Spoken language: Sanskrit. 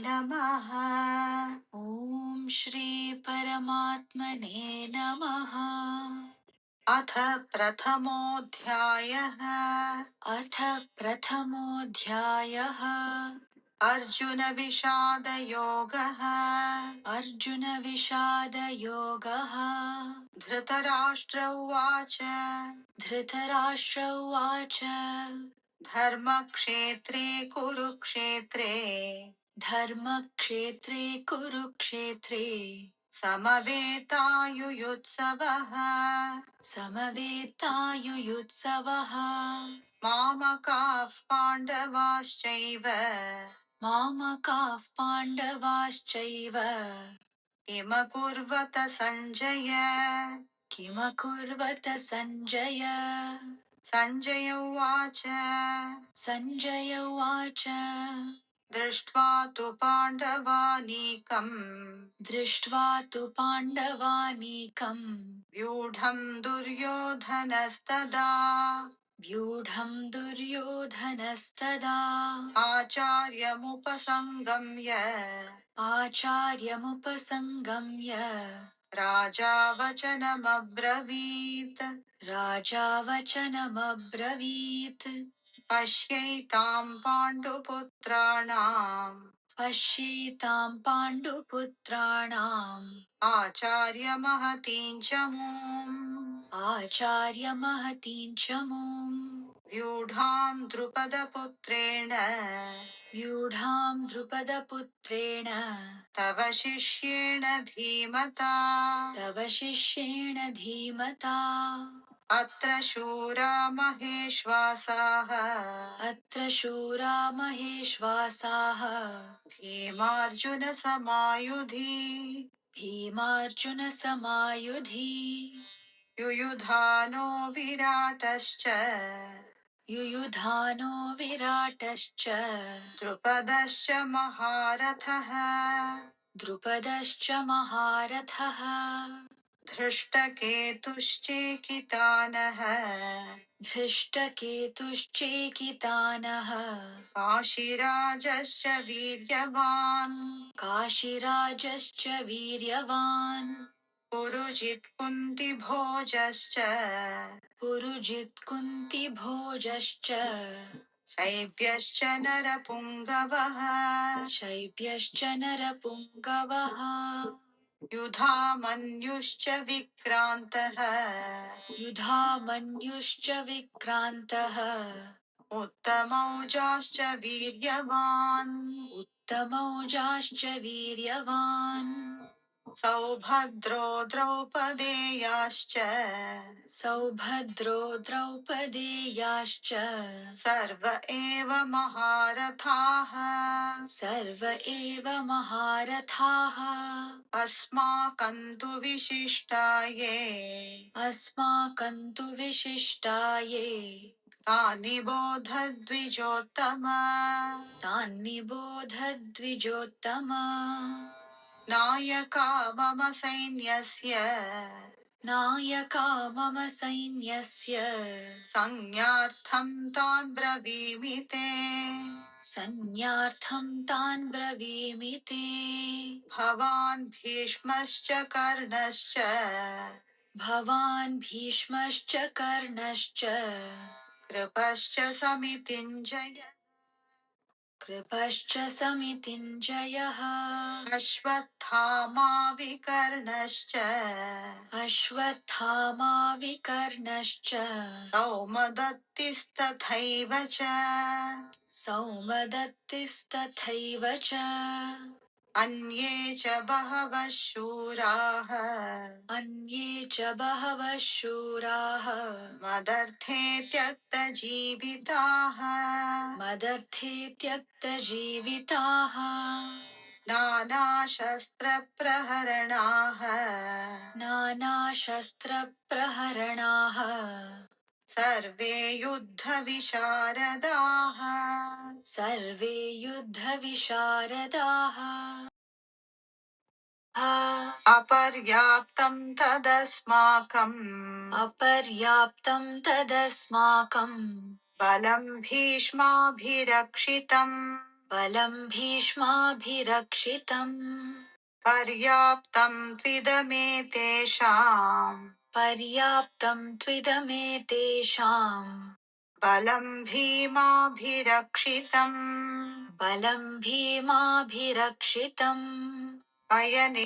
नमः। ॐ श्री परमात्मने नमः। अथ प्रथमोऽध्यायः। अर्जुन विषाद योगः। धृतराष्ट्र उवाच धर्मक्षेत्रे कुरुक्षेत्रे समवेतायुयुत्सवः मामकाः पाण्डवाश्चैव किमकुर्वत सञ्जय सञ्जय उवाच दृष्ट्वा तु पाण्डवानीकम् व्यूढं दुर्योधनस्तदा आचार्यमुपसंगम्य राजा वचनमब्रवीत् पश्यैतां पाण्डुपुत्राणाम् आचार्यमहतीं च मूम् व्यूढां द्रुपदपुत्रेण तव शिष्येण धीमता अत्र शूरा महेश्वासाः भीमार्जुनसमायुधि युयुधानो विराटश्च द्रुपदश्च महारथः धृष्टकेतुश्चेकितानः काशीराजश्च वीर्यवान् पुरुजित् कुन्तिभोजश्च शैब्यश्च नरपुङ्गवः युधामन्युश्च विक्रान्तः उत्तमौजाश्च वीर्यवान् सौभद्रो द्रौपदेयाश्च सर्व एव महारथाः अस्माकं तु विशिष्टाये तानि बोध द्विजोत्तम नायका मम सैन्यस्य संज्ञार्थं तान् ब्रवीमि ते भवान् भीष्मश्च कर्णश्च कृपश्च समितिञ्जयः अश्वत्थामा विकर्णश्च सौमदत्तिस्तथैव च अन्ये च बहवः शूराः मदर्थे त्यक्तजीविताः नानाशस्त्रप्रहरणाः सर्वे युद्धविशारदाः अपर्याप्तं तदस्माकं बलं भीष्माभिरक्षितम् बलं भीष्माभिरक्षितम् पर्याप्तं त्विदमेतेषाम् पर्याप्तं त्विदमेतेषाम् बलं भीमाभिरक्षितम् बलं भीमाभिरक्षितम् अयनि